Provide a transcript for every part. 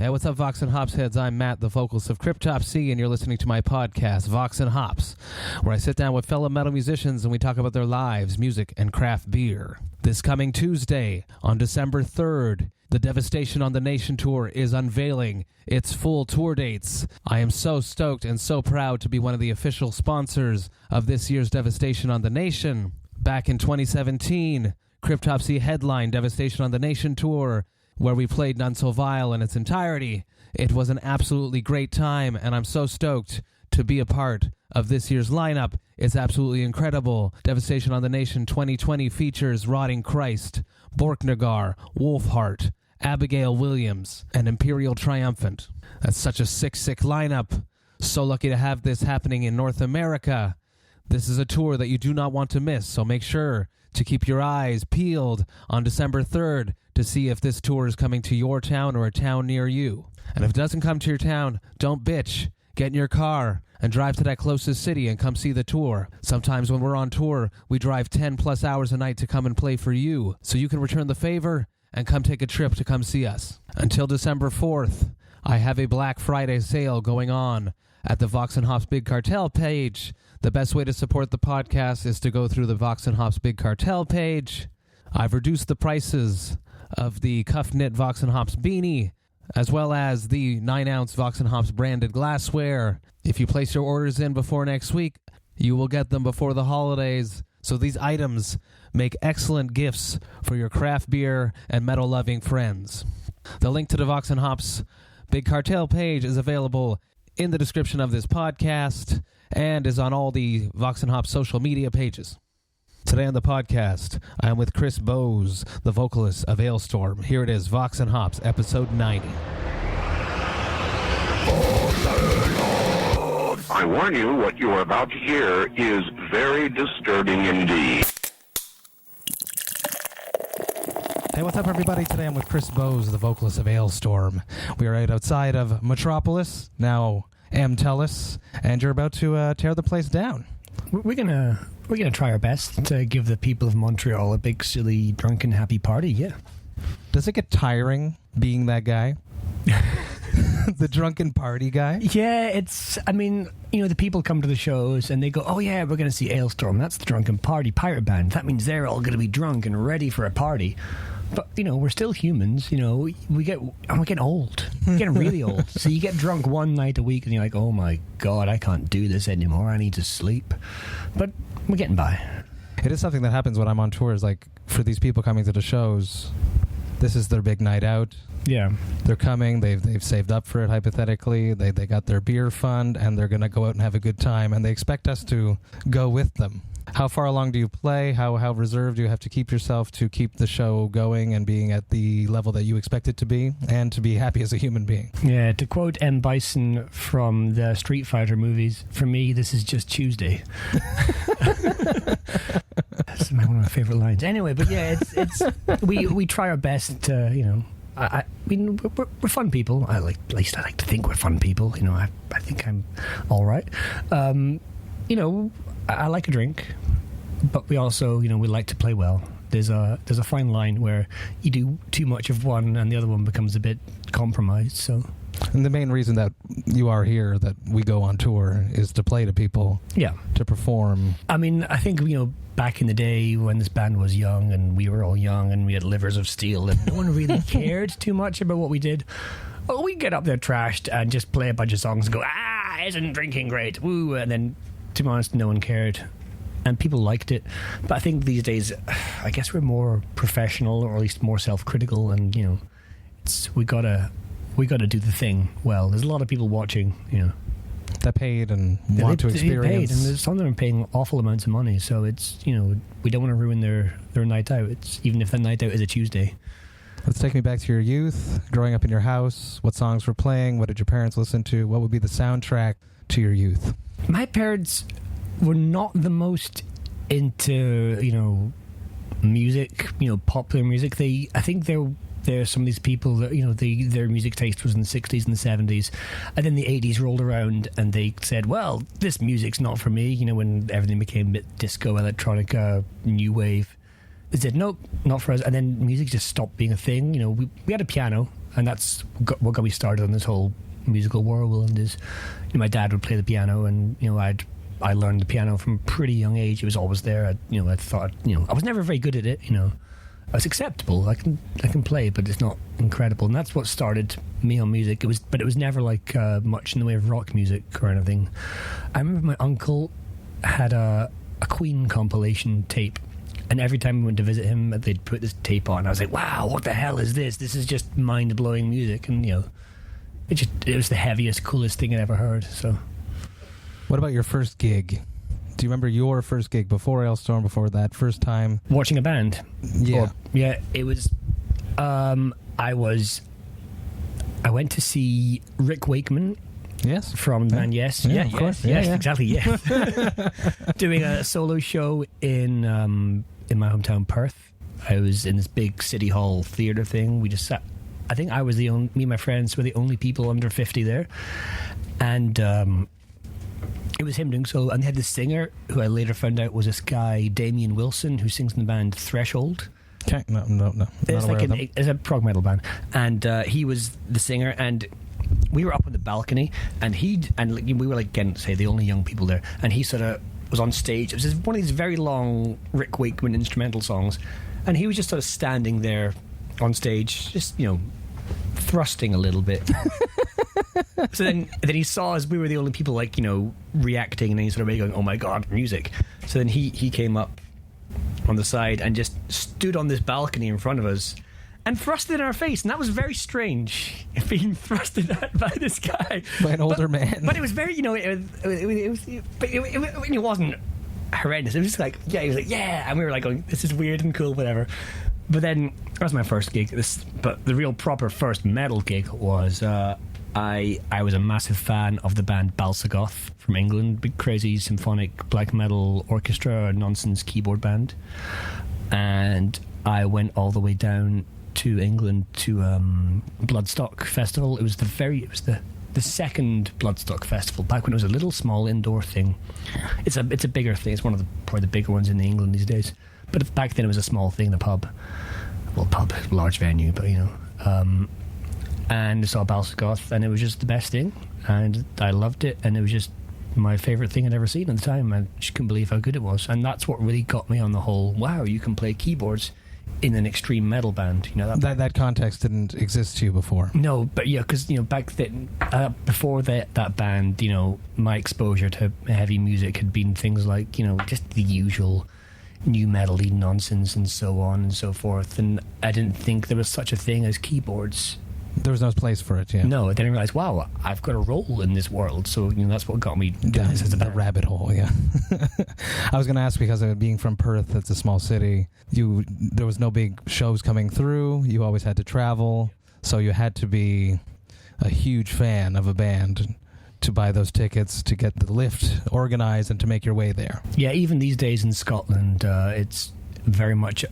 Hey, what's up, Vox and Hops heads? I'm Matt, the vocalist of Cryptopsy, and you're listening to my podcast, Vox and Hops, where I sit down with fellow metal musicians and we talk about their lives, music, and craft beer. This coming Tuesday, on December 3rd, the Devastation on the Nation tour is unveiling its full tour dates. I am so stoked and so proud to be one of the official sponsors of this year's Devastation on the Nation. Back in 2017, Cryptopsy headlined Devastation on the Nation tour, where we played None So Vile in its entirety. It was an absolutely great time, and I'm so stoked to be a part of this year's lineup. It's absolutely incredible. Devastation on the Nation 2020 features Rotting Christ, Borknagar, Wolfheart, Abigail Williams, and Imperial Triumphant. That's such a sick lineup. So lucky to have this happening in North America. This is a tour that you do not want to miss, so make sure to keep your eyes peeled on December 3rd to see if this tour is coming to your town or a town near you. And if it doesn't come to your town, don't bitch. Get in your car and drive to that closest city and come see the tour. Sometimes when we're on tour, we drive 10 plus hours a night to come and play for you, so you can return the favor and come take a trip to come see us. Until December 4th, I have a Black Friday sale going on at the Vox and Hops Big Cartel page. The best way to support the podcast is to go through the Vox and Hops Big Cartel page. I've reduced the prices of the Cuff Knit Vox and Hops beanie, as well as the 9-ounce Vox and Hops branded glassware. If you place your orders in before next week, you will get them before the holidays. So these items make excellent gifts for your craft beer and metal-loving friends. The link to the Vox and Hops Big Cartel page is available in the description of this podcast and is on all the Vox and Hops social media pages. Today on the podcast, I am with Chris Bowes, the vocalist of Alestorm. Here it is, Vox and Hops, episode 90. I warn you, what you are about to hear is very disturbing indeed. Hey, what's up, everybody? Today I'm with Chris Bowes, the vocalist of Alestorm. We are right outside of Metropolis, now Amtelis, and you're about to tear the place down. We're gonna try our best to give the people of Montreal a big, silly, drunken, happy party. Yeah. Does it get tiring being that guy? The drunken party guy? Yeah, it's. I mean, the people come to the shows and they go, "Oh yeah, we're gonna see Alestorm. That's the drunken party pirate band. That means they're all gonna be drunk and ready for a party." But we're still humans. We're getting old. We're getting really old. So you get drunk one night a week and you're like, "Oh my god, I can't do this anymore. I need to sleep." But we're getting by. It is something that happens when I'm on tours. Like, for these people coming to the shows, this is their big night out. Yeah. They're coming. They've saved up for it, hypothetically. They got their beer fund, and they're going to go out and have a good time, and they expect us to go with them. How far along do you play? How reserved do you have to keep yourself to keep the show going and being at the level that you expect it to be, and to be happy as a human being? Yeah, to quote M. Bison from the Street Fighter movies, for me, this is just Tuesday. That's one of my favorite lines. Anyway, but yeah, it's we try our best to, I mean, we're fun people. At least I like to think we're fun people. I think I'm all right. I like a drink, but we also, we like to play well. There's a fine line where you do too much of one and the other one becomes a bit compromised. So, and the main reason that you are here, that we go on tour, is to play to people. Yeah, to perform. I mean, I think back in the day when this band was young and we were all young and we had livers of steel and no one really cared too much about what we did. Well, we'd get up there trashed and just play a bunch of songs and go, isn't drinking great, woo, and then, to be honest, no one cared. And people liked it. But I think these days, I guess we're more professional, or at least more self-critical, and, we gotta do the thing well. There's a lot of people watching, that paid and want to experience. Paid, and some of them are paying awful amounts of money, so it's, we don't want to ruin their night out. It's, even if the night out is a Tuesday. Let's take me back to your youth, growing up in your house. What songs were playing? What did your parents listen to? What would be the soundtrack to your youth? My parents were not the most into, music, popular music. I think there are some of these people that, their music taste was in the 60s and the 70s, and then the 80s rolled around and they said, well, this music's not for me, when everything became a bit disco, electronic, new wave. They said, nope, not for us. And then music just stopped being a thing. We had a piano, and that's what got me started on this whole musical whirlwind. Is, my dad would play the piano, and I learned the piano from a pretty young age. It was always there. I thought, I was never very good at it. It's acceptable. I can play, but it's not incredible. And that's what started me on music. But it was never like much in the way of rock music or anything. I remember my uncle had a Queen compilation tape, and every time we went to visit him, they'd put this tape on. I was like, wow, what the hell is this? This is just mind-blowing music. And it was the heaviest, coolest thing I'd ever heard. So, what about your first gig? Do you remember your first gig before Alestorm, before that first time? Watching a band? Yeah. It was... I went to see Rick Wakeman. Yes. From the band Yes. Yeah, of course. Yes, Yeah. exactly, yes. Doing a solo show in my hometown, Perth. I was in this big City Hall theatre thing. We just sat... I think I was me and my friends were the only people under 50 there. And... it was him doing solo, and they had this singer who I later found out was this guy Damien Wilson, who sings in the band Threshold. Okay, no. It's like it's a prog metal band, and he was the singer, and we were up on the balcony, and we were like, again, say the only young people there, and he sort of was on stage. It was one of these very long Rick Wakeman instrumental songs, and he was just sort of standing there on stage, just thrusting a little bit. So then he saw us. We were the only people reacting, and then he sort of going, "Oh my god, music!" So then he came up on the side and just stood on this balcony in front of us and thrusted in our face, and that was very strange, being thrusted at by this guy, by an older man. But it was very, it wasn't horrendous. It was just like, he was like, yeah, and we were like going, this is weird and cool, whatever. But then that was my first gig. But the real proper first metal gig was I was a massive fan of the band Balsagoth from England, big crazy symphonic black metal orchestra, nonsense keyboard band, and I went all the way down to England to Bloodstock Festival. It was the second Bloodstock Festival, back when it was a little small indoor thing. It's a bigger thing. It's one of probably the bigger ones in England these days. But back then it was a small thing, the pub. Well, large venue, but and I saw Balsagoth, and it was just the best thing, and I loved it, and it was just my favourite thing I'd ever seen at the time. I just couldn't believe how good it was, and that's what really got me on the whole, wow, you can play keyboards in an extreme metal band. That context didn't exist to you before. No, but because back then, before that band, my exposure to heavy music had been things like just the usual new metal-y nonsense and so on and so forth, and I didn't think there was such a thing as keyboards. There was no place for it, yeah. No, I didn't realise, wow, I've got a role in this world. So, that's what got me doing this as a band. Rabbit hole, yeah. I was going to ask, because of being from Perth, it's a small city, there was no big shows coming through. You always had to travel. So you had to be a huge fan of a band to buy those tickets, to get the lift organized, and to make your way there. Yeah, even these days in Scotland, it's very much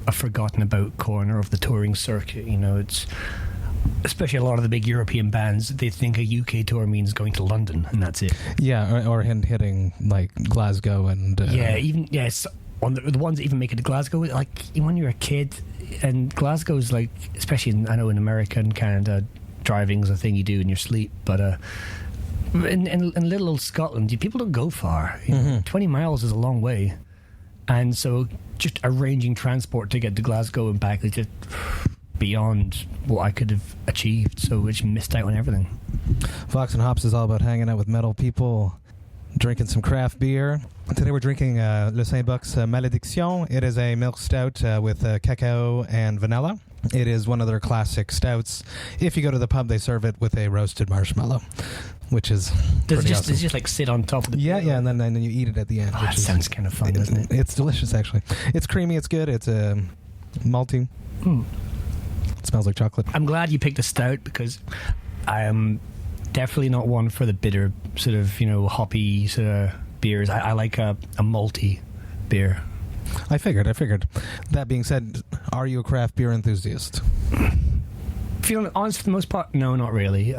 a forgotten about corner of the touring circuit. It's... especially a lot of the big European bands, they think a UK tour means going to London, and that's it. Yeah, or hitting like Glasgow and on the ones that even make it to Glasgow, like when you're a kid, and Glasgow's like, especially I know in America and Canada, driving's a thing you do in your sleep, but in little old Scotland, people don't go far. 20 miles is a long way, and so just arranging transport to get to Glasgow and back is just beyond what I could have achieved, so we just missed out on everything. Vox and Hops is all about hanging out with metal people, drinking some craft beer. Today we're drinking Le Saint-Bock's Malediction. It is a milk stout with cacao and vanilla. It is one of their classic stouts. If you go to the pub, they serve it with a roasted marshmallow, which is Does it awesome. just like sit on top of the beer? Yeah, and then you eat it at the end. That sounds kind of fun, doesn't it? It's delicious, actually. It's creamy, it's good, it's malty. It smells like chocolate. I'm glad you picked a stout, because I am definitely not one for the bitter sort of, hoppy sort of beers. I like a malty beer. I figured. That being said, are you a craft beer enthusiast? Feeling honest, for the most part, no, not really.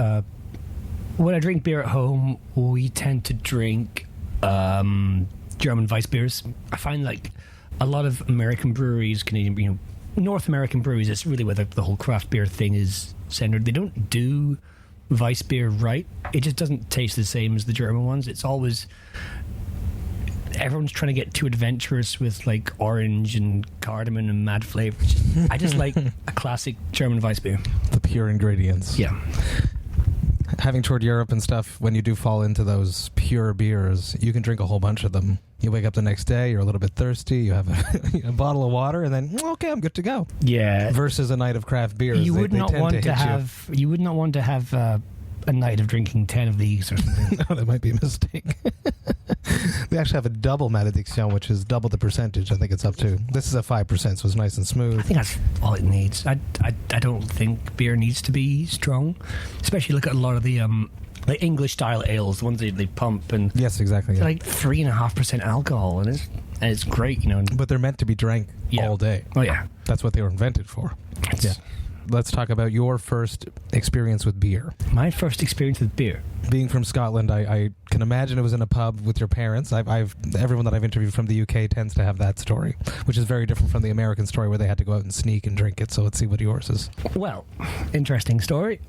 When I drink beer at home, we tend to drink German Weiss beers. I find like a lot of American breweries, Canadian, North American breweries, it's really where the whole craft beer thing is centered. They don't do Weiss beer right. It just doesn't taste the same as the German ones. It's always... Everyone's trying to get too adventurous with like orange and cardamom and mad flavors. I just like a classic German Weiss beer. The pure ingredients. Yeah. Having toured Europe and stuff, when you do fall into those pure beers, you can drink a whole bunch of them. You wake up the next day, you're a little bit thirsty, you have a bottle of water, and then, okay, I'm good to go. Yeah. Versus a night of craft beers. You would not want to have a night of drinking 10 of these or something. No, that might be a mistake. They actually have a double Malediction, which is double the percentage. I think it's up to. This is a 5%, so it's nice and smooth. I think that's all it needs. I don't think beer needs to be strong. Especially look at a lot of the like English style ales, the ones they pump, and yes, exactly. They're like 3.5% alcohol, and it's great, you know. But they're meant to be drank all day. Oh yeah, that's what they were invented for. Yeah. Let's talk about your first experience with beer. My first experience with beer. Being from Scotland, I can imagine it was in a pub with your parents. Everyone that I've interviewed from the UK tends to have that story, which is very different from the American story where they had to go out and sneak and drink it. So let's see what yours is. Well, interesting story.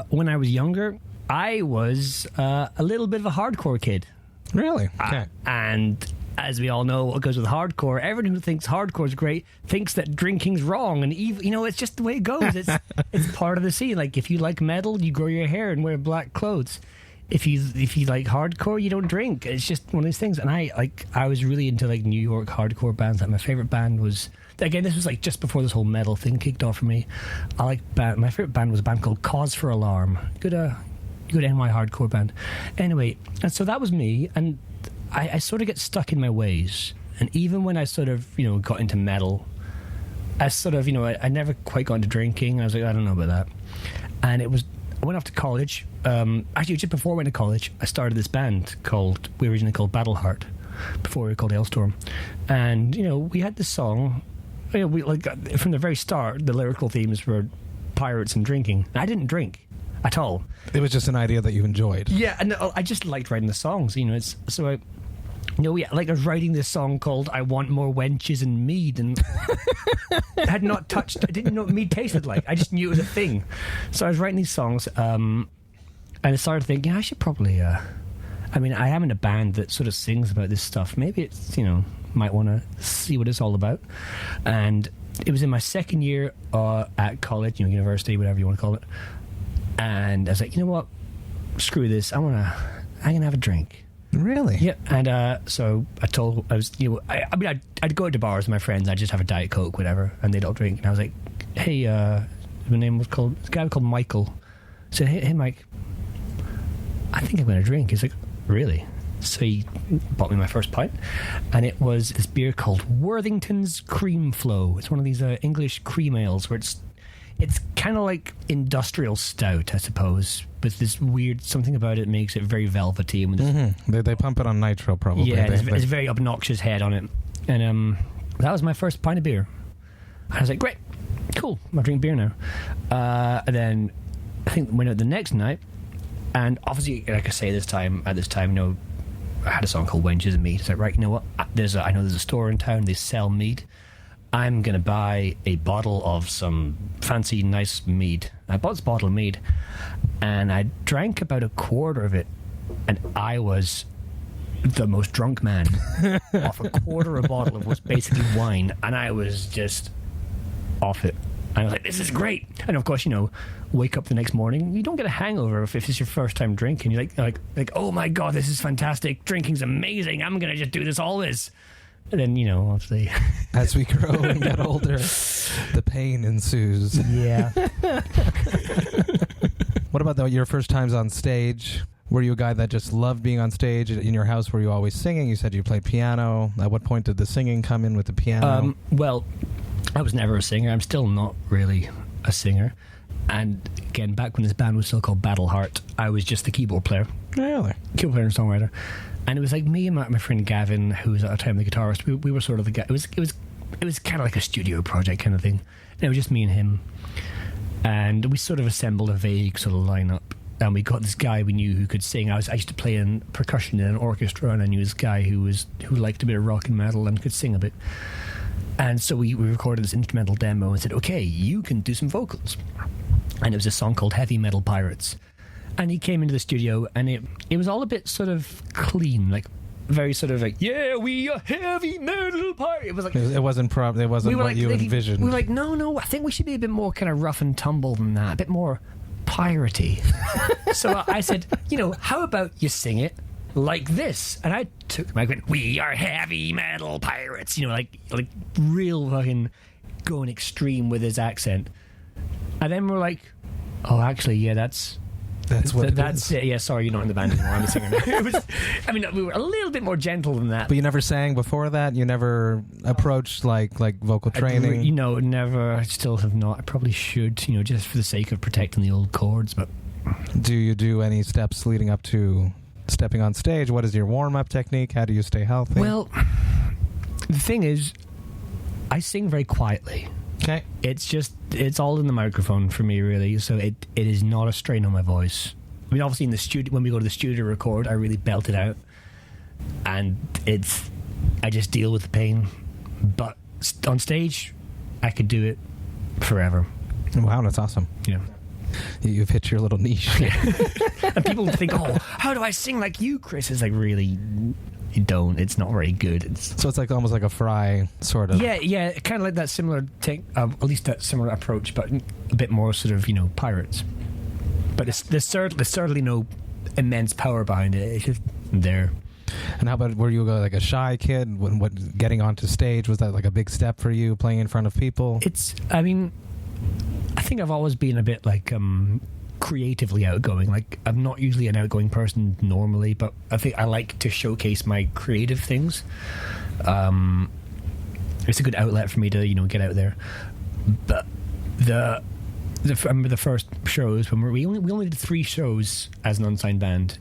When I was younger, I was a little bit of a hardcore kid. Really? Okay. And as we all know, what goes with hardcore, everyone who thinks hardcore is great thinks that drinking's wrong, and you know, it's just the way it goes. It's part of the scene. Like, if you like metal, you grow your hair and wear black clothes. If you like hardcore, you don't drink. It's just one of these things. And I was really into like New York hardcore bands. Like, my favorite band was, again, this was like just before this whole metal thing kicked off for me. My favorite band was a band called Cause for Alarm. Good NY hardcore band. Anyway, and so that was me, and I sort of get stuck in my ways. And even when I sort of, you know, got into metal, I sort of, you know, I never quite got into drinking. I was like, I don't know about that. And I went off to college. Actually, just before I went to college, I started this band we originally called Battleheart, before we were called Alestorm. And, you know, we had this song, you know, we like from the very start, the lyrical themes were pirates and drinking. And I didn't drink at all. It was just an idea that you enjoyed. Yeah, and I just liked writing the songs, you know. I was writing this song called "I Want More Wenches and Mead," and I didn't know what mead tasted like. I just knew it was a thing. So I was writing these songs, and I started thinking, I should probably. I am in a band that sort of sings about this stuff. Maybe it's, you know, might want to see what it's all about. And it was in my second year at college, you know, university, whatever you want to call it. And I was like, you know what? Screw this. I'm gonna have a drink. Really? Yeah. And so I'd go to bars with my friends. I'd just have a Diet Coke, whatever, and they'd all drink. And I was like, hey, my name was called, this guy was called Michael. I said, hey, Mike, I think I'm going to drink. He's like, really? So he bought me my first pint, and it was this beer called Worthington's Cream Flow. It's one of these English cream ales where it's kind of like industrial stout, I suppose, with this weird something about it makes it very velvety. And they pump it on nitro, probably. Yeah, it's a very obnoxious head on it. And that was my first pint of beer. And I was like, great, cool, I'm drinking beer now. And then I think went out the next night, and obviously, like I say, at this time, you know, I had a song called Wenches and Mead. It's like, right, you know what? I know there's a store in town, they sell mead. I'm going to buy a bottle of some fancy, nice mead. I bought this bottle of mead, and I drank about a quarter of it, and I was the most drunk man off a quarter of a bottle of what's basically wine, and I was just off it. And I was like, this is great. And of course, you know, wake up the next morning, you don't get a hangover if it's your first time drinking. You're like, oh my God, this is fantastic. Drinking's amazing. I'm going to just do this always. And then, you know, obviously, as we grow and get older, the pain ensues. Yeah. What about your first times on stage? Were you a guy that just loved being on stage? In your house, were you always singing? You said you played piano. At what point did the singing come in with the piano? Well, I was never a singer. I'm still not really a singer. And again, back when this band was still called Battleheart, I was just the keyboard player. Really? Keyboard player and songwriter. And it was like me and my friend Gavin, who was at the time the guitarist. We were sort of the guy. It was kind of like a studio project kind of thing. And it was just me and him. And we sort of assembled a vague sort of lineup. And we got this guy we knew who could sing. I used to play in percussion in an orchestra, and I knew this guy who liked a bit of rock and metal and could sing a bit. And so we recorded this instrumental demo and said, okay, you can do some vocals. and it was a song called Heavy Metal Pirates. And he came into the studio, and it was all a bit sort of clean, like very sort of like, yeah, we are heavy metal pirates. It was like it wasn't what you envisioned. We were like, no, I think we should be a bit more kind of rough and tumble than that, a bit more piratey. So I said, how about you sing it like this? And I took my went, we are heavy metal pirates, like real fucking going extreme with his accent. And then we're like, oh, actually, yeah, that's it. Yeah, sorry, you're not in the band anymore. I'm the singer now. We were a little bit more gentle than that. But you never sang before that? You never approached like vocal training? Never. I still have not. I probably should, just for the sake of protecting the old chords. But do you do any steps leading up to stepping on stage? What is your warm-up technique? How do you stay healthy? Well, the thing is, I sing very quietly. Okay. It's all in the microphone for me, really. So it is not a strain on my voice. I mean, obviously in the studio, when we go to the studio to record, I really belt it out, and I just deal with the pain. But on stage, I could do it forever. Wow, that's awesome. Yeah. You've hit your little niche. And people think, oh, how do I sing like you, Chris? It's like, really, you don't. It's not very good. So it's like almost like a Fry sort of. Yeah, kind of like that similar thing, at least that similar approach, but a bit more sort of, pirates. But there's certainly no immense power behind it. It's just there. And how about, were you like a shy kid? What getting onto stage, was that like a big step for you, playing in front of people? I think I've always been a bit like creatively outgoing. Like, I'm not usually an outgoing person normally, but I think I like to showcase my creative things. It's a good outlet for me to get out there. But I remember the first shows when we only did 3 shows as an unsigned band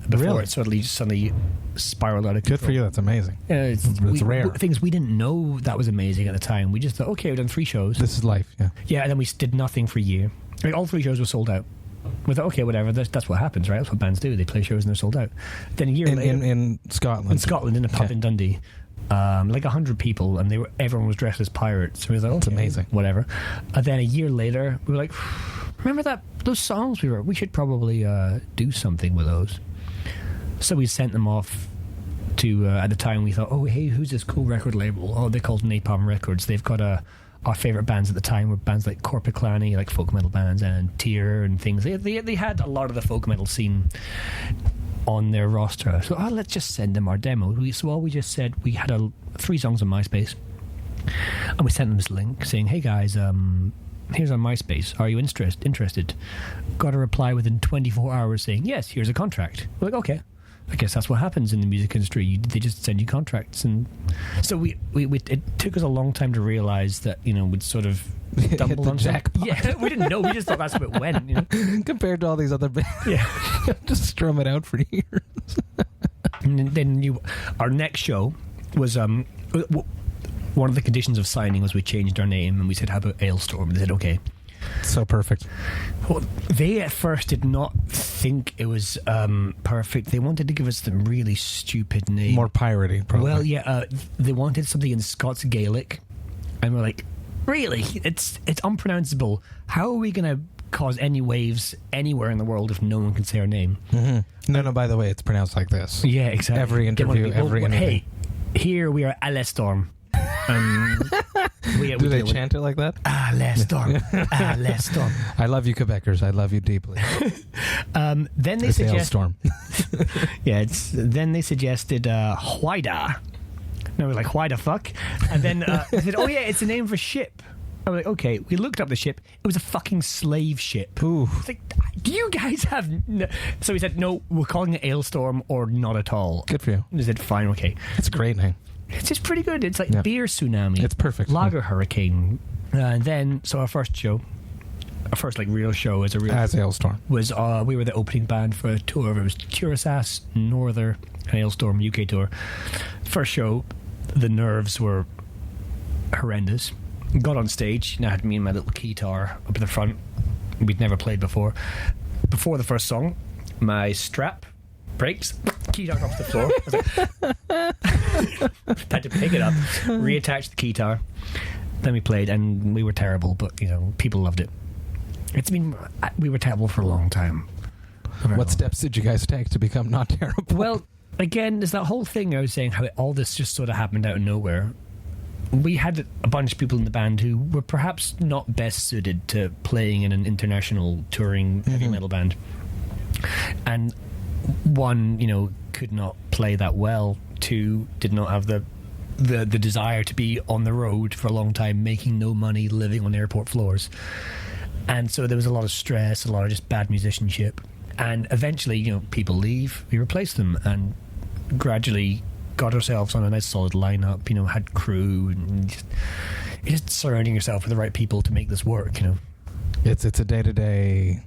before really? It suddenly spiraled out of control. Good for you. That's amazing. Yeah, it's rare. Things we didn't know that was amazing at the time. We just thought, okay, we've done 3 shows. This is life. Yeah, and then we did nothing for a year. Like, all 3 shows were sold out. We thought, okay, whatever. That's what happens, right? That's what bands do. They play shows and they're sold out. Then a year later, in Scotland. In Scotland, in a pub in Dundee, like 100 people, and everyone was dressed as pirates. So we thought, okay, that's amazing. Whatever. And then a year later, we were like, remember those songs we should probably do something with those. So we sent them off to, at the time we thought, oh, hey, who's this cool record label? Oh, they're called Napalm Records. They've got our favourite bands at the time were bands like Corpiclani, like folk metal bands, and Tyr and things. They had a lot of the folk metal scene on their roster. So let's just send them our demo. So all we just said, we had 3 songs on MySpace, and we sent them this link saying, hey guys, here's our MySpace. Are you interested? Got a reply within 24 hours saying, yes, here's a contract. We're like, okay. I guess that's what happens in the music industry. They just send you contracts, and so it took us a long time to realize that we'd sort of stumbled on jackpot. Yeah, we didn't know. We just thought that's how it went. Compared to all these other bands, just strum it out for years. And then our next show was one of the conditions of signing was we changed our name, and we said, how about Alestorm? And they said, okay. So perfect. Well, they at first did not think it was perfect. They wanted to give us some really stupid name. More piratey, probably. Well, yeah, they wanted something in Scots Gaelic, and we're like, really? It's unpronounceable. How are we going to cause any waves anywhere in the world if no one can say our name? Mm-hmm. No, by the way, it's pronounced like this. Yeah, exactly. Every interview, anything. Hey, here we are, Alestorm. Do they chant it like that? Alestorm. Alestorm. I love you, Quebecers. I love you deeply. Then they suggested Alestorm. Then they suggested Whyda. And I was like, why the fuck? And then they said, oh yeah, it's a name for ship. I was like, okay. We looked up the ship. It was a fucking slave ship. Ooh. It's like, do you guys have... So we said, no, we're calling it Alestorm or not at all. Good for you. And they said, fine, okay. It's a great name. It's just pretty good. It's like beer tsunami. It's perfect. Lager hurricane. And then, so our first like real show as Alestorm was we were the opening band for a tour. It was Curaçao, Northern, and Alestorm UK tour. First show, the nerves were horrendous. Got on stage, and I had me and my little guitar up in the front. We'd never played before. Before the first song, my strap breaks, guitar drops to the floor. I was like, had to pick it up, reattach the guitar. Then we played, and we were terrible, but people loved it. We were terrible for a long time. What steps did you guys take to become not terrible? Well, again, there's that whole thing I was saying, how all this just sort of happened out of nowhere. We had a bunch of people in the band who were perhaps not best suited to playing in an international touring heavy metal band. And one, could not play that well. Two, did not have the desire to be on the road for a long time, making no money, living on airport floors. And so there was a lot of stress, a lot of just bad musicianship. And eventually, people leave, we replace them, and gradually got ourselves on a nice solid lineup, had crew, and just surrounding yourself with the right people to make this work, It's a day-to-day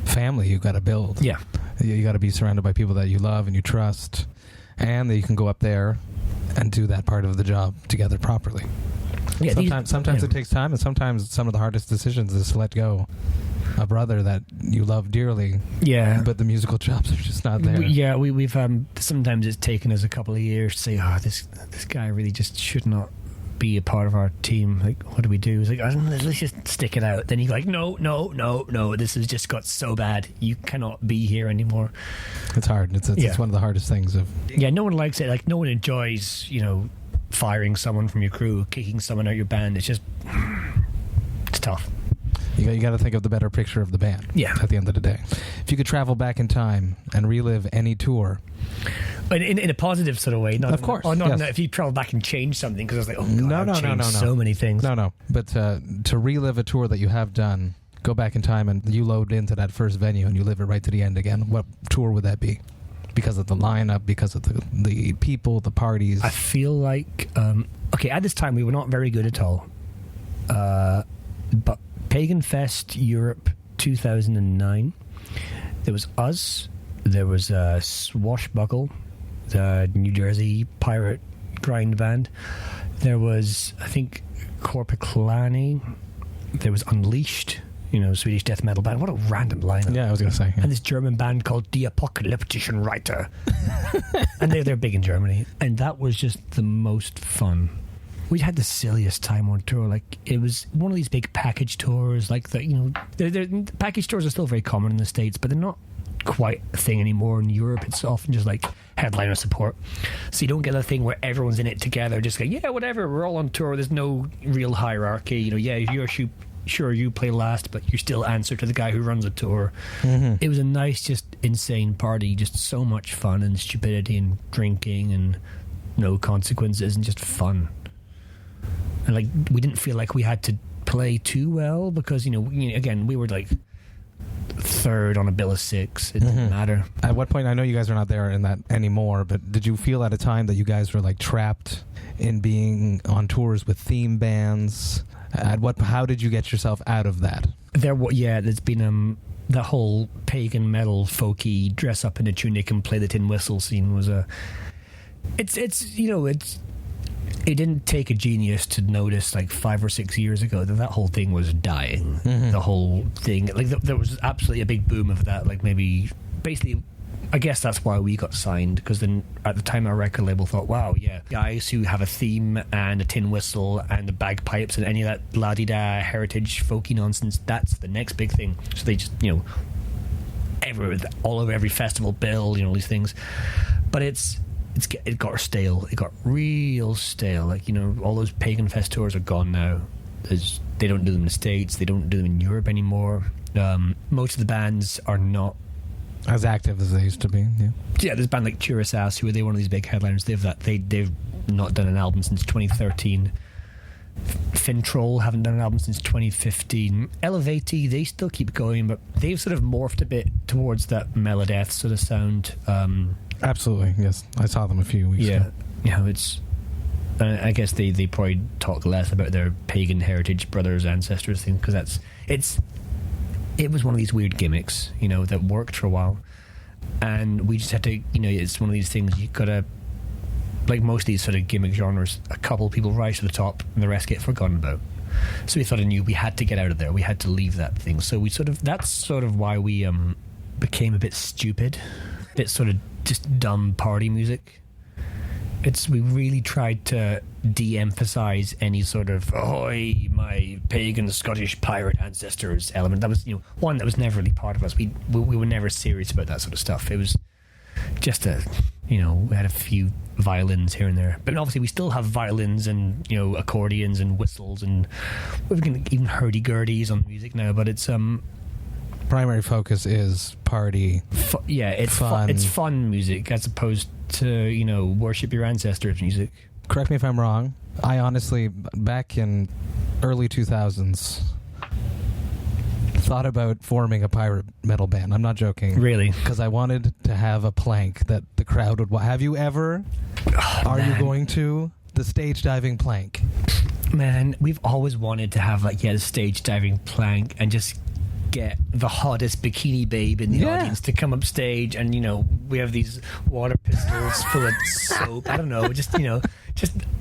family you've got to build. Yeah. You got to be surrounded by people that you love and you trust, and that you can go up there and do that part of the job together properly. Yeah, sometimes it takes time, and sometimes some of the hardest decisions is to let go a brother that you love dearly. Yeah, but the musical chops are just not there. We've sometimes it's taken us a couple of years to say, this guy really just should not be a part of our team. Like, what do we do? It's like, let's just stick it out. Then you're like, no, this has just got so bad. You cannot be here anymore. It's hard. It's one of the hardest things of. Yeah, no one likes it. Like, no one enjoys, firing someone from your crew, kicking someone out of your band. It's just, it's tough. You got to think of the better picture of the band. Yeah. At the end of the day, if you could travel back in time and relive any tour, but in a positive sort of way, not of course. If you travel back and change something, because I was like, no, so many things. No. But to relive a tour that you have done, go back in time and you load into that first venue and you live it right to the end again. What tour would that be? Because of the lineup, because of the people, the parties. I feel like at this time we were not very good at all. But Pagan Fest Europe 2009. There was us. There was Swashbuckle, the New Jersey pirate grind band. There was, I think, Korpiklani. There was Unleashed, Swedish death metal band. What a random lineup. Yeah, I was going to say. Yeah. And this German band called Die Apokalyptischen Reiter. And they're big in Germany. And that was just the most fun. We had the silliest time on tour. Like, it was one of these big package tours. Like, package tours are still very common in the States, but they're not quite a thing anymore. In Europe, it's often just like headliner support. So you don't get a thing where everyone's in it together, just like, yeah, whatever, we're all on tour. There's no real hierarchy. You're sure you play last, but you still answer to the guy who runs the tour. Mm-hmm. It was a nice, just insane party. Just so much fun and stupidity and drinking and no consequences and just fun. And like, we didn't feel like we had to play too well because again, we were like third on a bill of six. It didn't matter. At what point, I know you guys are not there in that anymore, but did you feel at a time that you guys were like trapped in being on tours with theme bands? How did you get yourself out of that? There's been the whole pagan metal folky dress up in a tunic and play the tin whistle scene was it didn't take a genius to notice like 5 or 6 years ago that whole thing was dying. Mm-hmm. The whole thing, like there was absolutely a big boom of that. Like maybe, basically, I guess that's why we got signed, because then at the time our record label thought, wow, yeah, guys who have a theme and a tin whistle and the bagpipes and any of that la-di-da heritage folky nonsense, that's the next big thing. So they just, all over every festival bill, these things. But it got stale. It got real stale. Like, all those Pagan Fest tours are gone now. They don't do them in the States. They don't do them in Europe anymore. Most of the bands are not as active as they used to be. Yeah, there's a band like Churasas, who are one of these big headliners. They've not done an album since 2013. Fintroll haven't done an album since 2015. Elevati, they still keep going, but they've sort of morphed a bit towards that Melodeath sort of sound. Absolutely, yes. I saw them a few weeks ago. Yeah, it's. I guess they probably talk less about their pagan heritage, brothers, ancestors thing, because it was one of these weird gimmicks, that worked for a while, and we just had to, it's one of these things you gotta, like most of these sort of gimmick genres, a couple of people rise to the top and the rest get forgotten about. So we thought we had to get out of there. We had to leave that thing. So that's sort of why we became a bit stupid, a bit sort of just dumb party music. We really tried to de-emphasize any sort of "Ahoy, my pagan Scottish pirate ancestors" element. That was, one that was never really part of us. We were never serious about that sort of stuff. It was just we had a few violins here and there, but obviously we still have violins and accordions and whistles, and we've got even hurdy-gurdies on the music now. But it's primary focus is party. It's fun. It's fun music as opposed to worship your ancestors music. Correct me if I'm wrong. I honestly, back in early 2000s, thought about forming a pirate metal band. I'm not joking. Really? Because I wanted to have a plank that the crowd would... Have you ever... you going to... the stage diving plank? Man, we've always wanted to have the stage diving plank and just get the hottest bikini babe in the audience to come up stage, and we have these water pistols full of soap. I don't know, just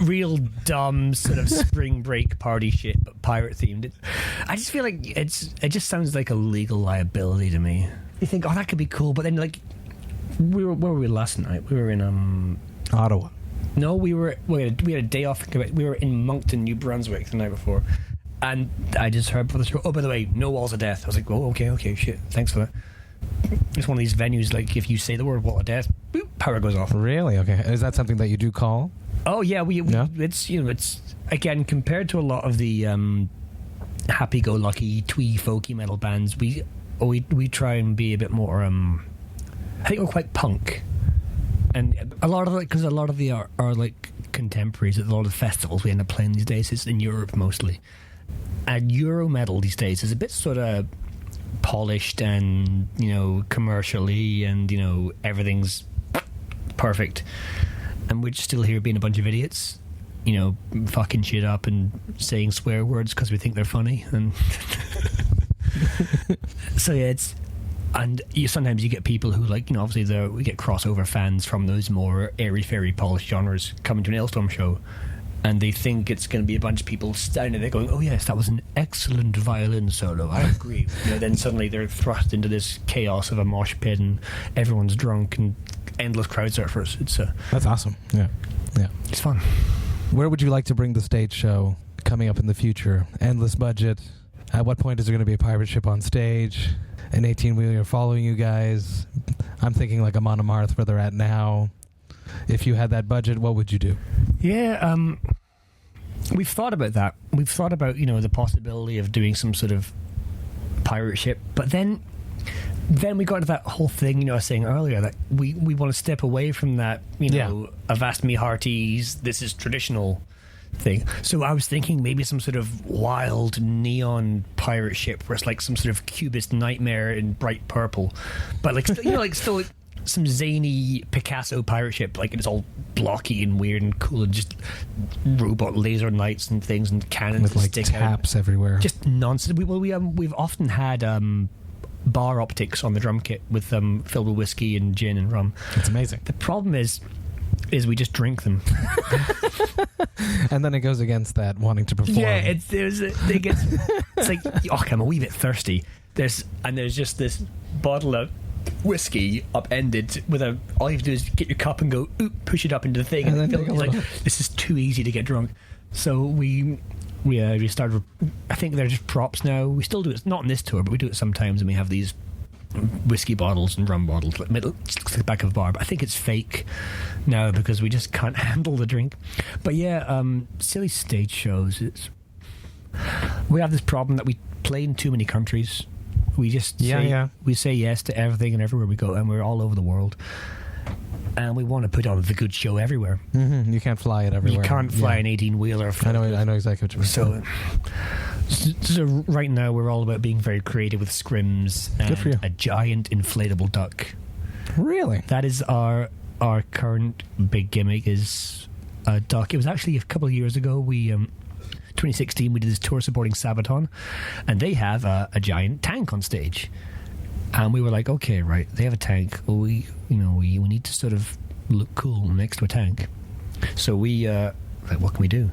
real dumb sort of spring break party shit, but pirate themed. I just feel like it just sounds like a legal liability to me. You think, that could be cool, but then where were we last night? We were in Ottawa. No, we had a day off. We were in Moncton, New Brunswick the night before. And I just heard for the show, by the way, no walls of death. I was like, okay, shit, thanks for that. It's one of these venues, if you say the word wall of death, boop, power goes off. Really? Okay. Is that something that you do call? Oh, yeah, it's, it's, again, compared to a lot of the happy-go-lucky, twee, folky metal bands, we try and be a bit more, I think we're quite punk. And a lot of because a lot of the are contemporaries at a lot of festivals we end up playing these days is in Europe mostly. And Euro metal these days is a bit sort of polished and commercially, and everything's perfect, and we're still here being a bunch of idiots, fucking shit up and saying swear words because we think they're funny, and so it's. And sometimes you get people who obviously we get crossover fans from those more airy-fairy polished genres coming to an Alestorm show, and they think it's going to be a bunch of people standing there going, "Oh yes, that was an excellent violin solo, I agree." Then suddenly they're thrust into this chaos of a mosh pit and everyone's drunk and endless crowd surfers. That's awesome. Yeah, it's fun. Where would you like to bring the stage show coming up in the future? Endless budget. At what point is there going to be a pirate ship on stage? An 18-wheeler following you guys? I'm thinking like a Monomarth where they're at now. If you had that budget, what would you do? Yeah, we've thought about that. We've thought about, the possibility of doing some sort of pirate ship. But then we got to that whole thing, I was saying earlier, that we want to step away from that, Avast me hearties, this is traditional thing. So I was thinking maybe some sort of wild neon pirate ship where it's like some sort of cubist nightmare in bright purple, but still some zany Picasso pirate ship, it's all blocky and weird and cool, and just robot laser lights and things and cannons with stick taps out everywhere. Just nonsense. We've often had bar optics on the drum kit with filled with whiskey and gin and rum. It's amazing. The problem is we just drink them. And then it goes against that wanting to perform. Yeah, it's like, I'm a wee bit thirsty. There's just this bottle of whiskey upended with all you have to do is get your cup and go push it up into the thing, and then it's like, this is too easy to get drunk. So we started. I think they're just props now. We still do it, not on this tour, but we do it sometimes, and we have these whiskey bottles and rum bottles. It looks like the back of a bar, but I think it's fake now because we just can't handle the drink. But yeah, silly stage shows. We have this problem that we play in too many countries. We just we say yes to everything and everywhere we go, and we're all over the world. And we want to put on the good show everywhere. Mm-hmm. You can't fly it everywhere. You can't fly an 18-wheeler. I know exactly what you mean. So right now we're all about being very creative with scrims and a giant inflatable duck. Really? That is our current big gimmick, is a duck. It was actually a couple of years ago. 2016, we did this tour supporting Sabaton, and they have a giant tank on stage. And we were like, okay, right, they have a tank. Well, we need to sort of look cool next to a tank. So we, what can we do?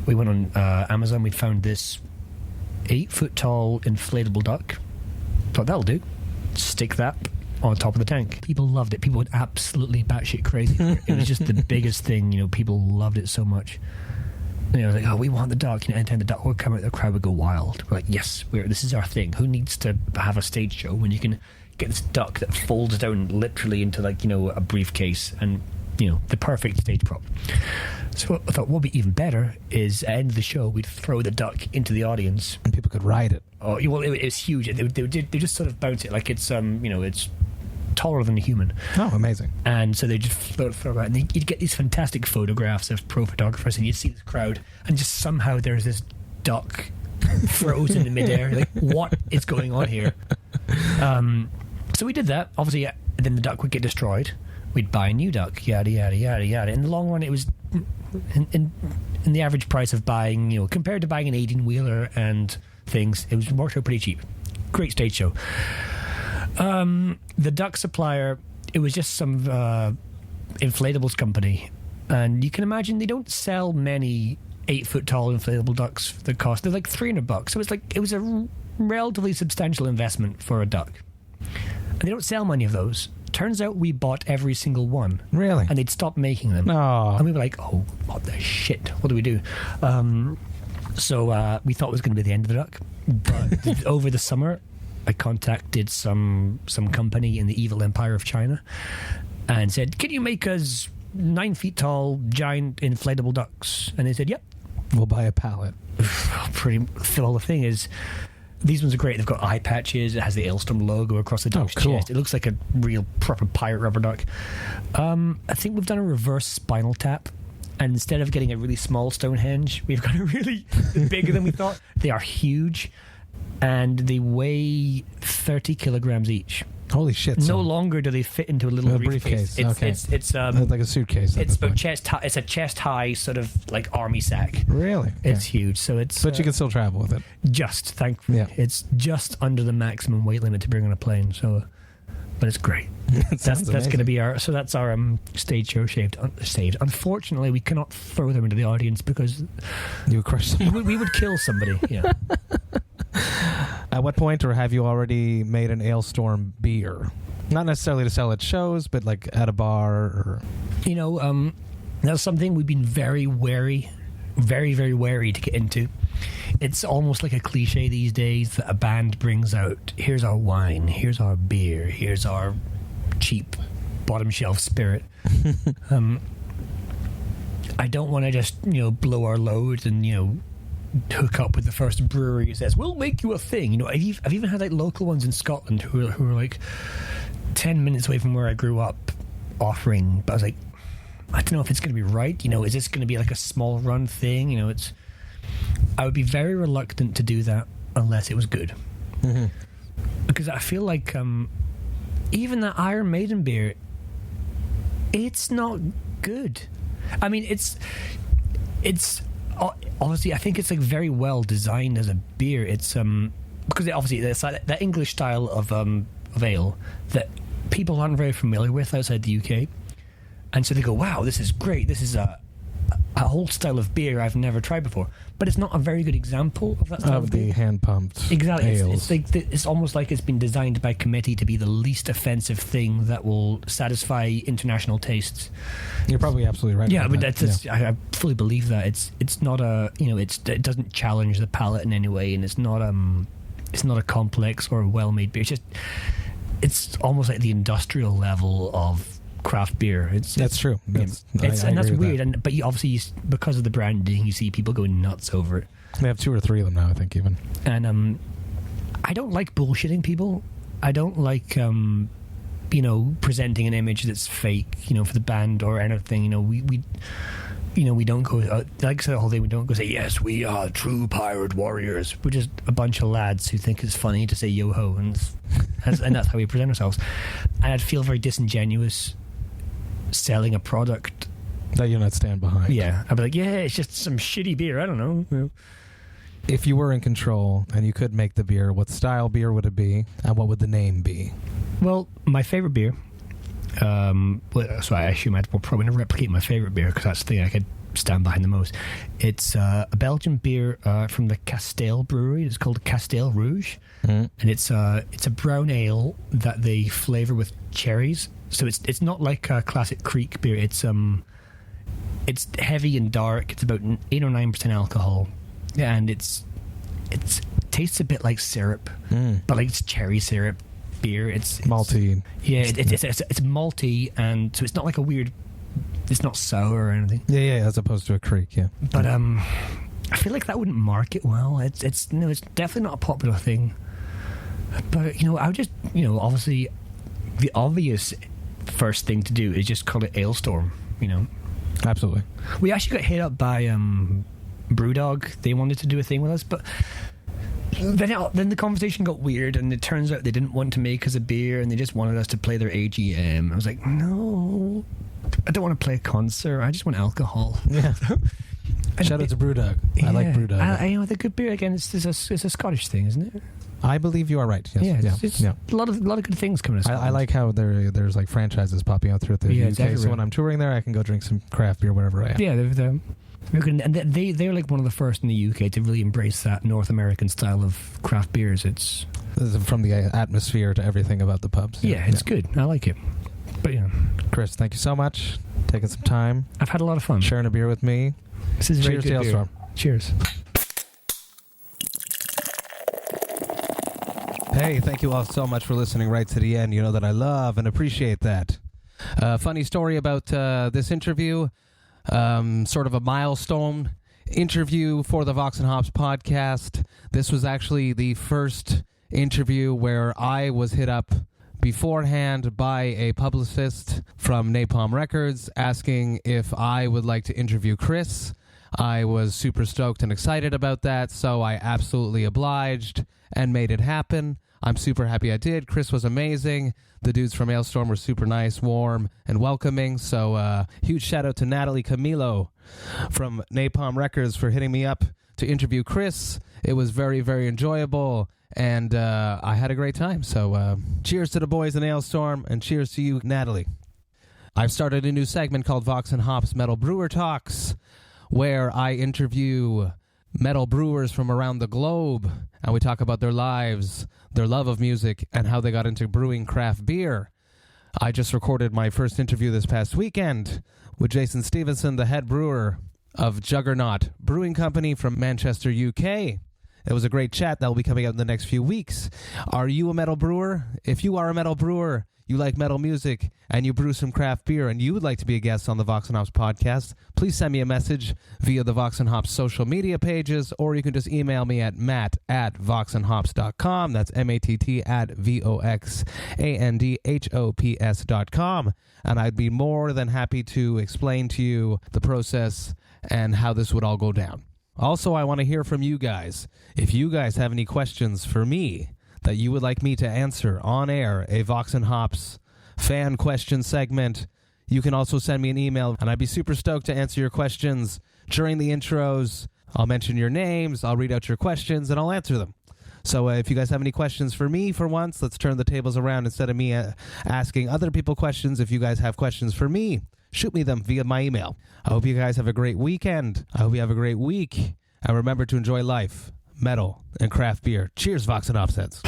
We went on Amazon. We found this 8-foot tall inflatable duck. Thought that'll do. Stick that on top of the tank. People loved it. People went absolutely batshit crazy. It was just the biggest thing. People loved it so much. You know, like, oh, we want the duck. You know, anytime the duck would come out, the crowd would go wild. We're like, yes, this is our thing. Who needs to have a stage show when you can get this duck that folds down literally into, like, you know, a briefcase and, you know, the perfect stage prop. So I thought what would be even better is at the end of the show, we'd throw the duck into the audience. And people could ride it. Oh, well, it was huge. They just sort of bounce it like it's, you know, it's taller than a human. Oh, amazing. And so they just throw it out. And you'd get these fantastic photographs of pro photographers, and you'd see this crowd, and just somehow there's this duck frozen in midair. Like, what is going on here? So we did that. Obviously, then the duck would get destroyed. We'd buy a new duck, yada, yada, yada, yada. In the long run, it was in the average price of buying, you know, compared to buying an 18-wheeler and things, it worked out pretty cheap. Great stage show. The duck supplier, it was just some inflatables company. And you can imagine they don't sell many 8-foot tall inflatable ducks that cost. They're like $300. So it was a relatively substantial investment for a duck. And they don't sell many of those. Turns out we bought every single one. Really? And they'd stopped making them. Oh. And we were like, oh, what the shit? What do we do? So we thought it was going to be the end of the duck. But over the summer, I contacted some company in the evil empire of China and said, can you make us 9 feet tall, giant inflatable ducks? And they said, yep. We'll buy a pallet. Well, the thing is, these ones are great. They've got eye patches. It has the Alestorm logo across the duck's chest. It looks like a real proper pirate rubber duck. I think we've done a reverse Spinal Tap. And instead of getting a really small Stonehenge, we've got a really bigger than we thought. They are huge. And they weigh 30 kilograms each. Holy shit! No longer do they fit into a little briefcase. It's like a suitcase. It's about chest high. It's a chest high sort of like army sack. Really? It's huge. So it's. But you can still travel with it. Thankfully, it's just under the maximum weight limit to bring on a plane. So, but it's great. That's going to be our. So that's our stage show saved. Unfortunately, we cannot throw them into the audience because you would crush them. We would kill somebody. Yeah. At what point, or have you already made an Alestorm beer? Not necessarily to sell at shows, but like at a bar or... You know, that's something we've been very wary to get into. It's almost like a cliche these days that a band brings out, here's our wine, here's our beer, here's our cheap bottom shelf spirit. I don't want to just, you know, blow our load and, you know, hook up with the first brewery who says, we'll make you a thing. You know, I've even had like local ones in Scotland who are like 10 minutes away from where I grew up offering, but I was like, I don't know if it's going to be right. You know, is this going to be like a small run thing? You know, I would be very reluctant to do that unless it was good. Mm-hmm. Because I feel like even that Iron Maiden beer, it's not good. I mean, it's honestly, I think it's like very well designed as a beer. It's because obviously there's that English style of ale that people aren't very familiar with outside the UK, and so they go, "Wow, this is great! This is a whole style of beer I've never tried before." But it's not a very good example of that style of beer. The hand pumped exactly. Ales. It's almost like it's been designed by committee to be the least offensive thing that will satisfy international tastes. You're probably absolutely right. Yeah, but I fully believe that it's not a, you know, it doesn't challenge the palate in any way, and it's not a complex or a well-made beer. It's almost like the industrial level of craft beer. That's true. That's weird. But obviously, because of the branding, you see people going nuts over it. They have 2 or 3 of them now, I think, even. And I don't like bullshitting people. I don't like you know, presenting an image that's fake, you know, for the band or anything. You know, we don't go like the whole thing. We don't go say, yes, we are true pirate warriors. We're just a bunch of lads who think it's funny to say yo ho, and that's how we present ourselves. And I'd feel very disingenuous selling a product that you're not stand behind. Yeah, I'd be like, yeah, it's just some shitty beer. I don't know. If you were in control and you could make the beer, what style beer would it be, and what would the name be? Well, my favorite beer. So I assume I'd probably going to replicate my favorite beer because that's the thing I could stand behind the most. It's a Belgian beer from the Castile Brewery. It's called Castile Rouge, and it's a brown ale that they flavor with cherries. So it's not like a classic Creek beer. It's heavy and dark. It's about 8 or 9% alcohol, and it tastes a bit like syrup, but like it's cherry syrup beer. It's malty. Yeah, it's malty, and so it's not like a weird. It's not sour or anything. Yeah, as opposed to a creek. Yeah, but I feel like that wouldn't market well. It's definitely not a popular thing. But I would just obviously the obvious first thing to do is just call it Alestorm. Absolutely. We actually got hit up by Brewdog. They wanted to do a thing with us, but then the conversation got weird, and it turns out they didn't want to make us a beer, and they just wanted us to play their AGM. I was like, no, I don't want to play a concert. I just want alcohol. Yeah. Shout out to Brewdog. Yeah. I like Brewdog. The good beer again. It's a Scottish thing, isn't it? I believe you are right. Yes. It's a lot of good things coming. I like how there's like franchises popping out throughout the UK. So when I'm touring there, I can go drink some craft beer wherever I am. Yeah, and they're like one of the first in the UK to really embrace that North American style of craft beers. It's from the atmosphere to everything about the pubs. Yeah, it's good. I like it. But Chris, thank you so much. Taking some time. I've had a lot of fun sharing a beer with me. This is very Cheers good to Alestorm. Cheers. Hey, thank you all so much for listening right to the end. You know that I love and appreciate that. Funny story about this interview, sort of a milestone interview for the Vox&Hops podcast. This was actually the first interview where I was hit up beforehand by a publicist from Napalm Records asking if I would like to interview Chris. I was super stoked and excited about that, so I absolutely obliged and made it happen. I'm super happy I did. Chris was amazing. The dudes from Alestorm were super nice, warm, and welcoming. So huge shout out to Natalie Camilo from Napalm Records for hitting me up to interview Chris. It was very, very enjoyable, and I had a great time. So cheers to the boys in Alestorm, and cheers to you, Natalie. I've started a new segment called Vox&Hops Metal Brewer Talks, where I interview metal brewers from around the globe, and we talk about their lives, their love of music, and how they got into brewing craft beer. I just recorded my first interview this past weekend with Jason Stevenson, the head brewer of Juggernaut Brewing Company from Manchester, UK. It was a great chat that will be coming out in the next few weeks. Are you a metal brewer? If you are a metal brewer, you like metal music, and you brew some craft beer, and you would like to be a guest on the Vox&Hops podcast, please send me a message via the Vox&Hops social media pages, or you can just email me at matt@voxandhops.com. That's matt@voxandhops.com. And I'd be more than happy to explain to you the process and how this would all go down. Also, I want to hear from you guys. If you guys have any questions for me that you would like me to answer on air, a Vox&Hops fan question segment, you can also send me an email, and I'd be super stoked to answer your questions during the intros. I'll mention your names, I'll read out your questions, and I'll answer them. So if you guys have any questions for me for once, let's turn the tables around. Instead of me asking other people questions, if you guys have questions for me, shoot me them via my email. I hope you guys have a great weekend. I hope you have a great week. And remember to enjoy life, metal, and craft beer. Cheers, Vox&Hops heads.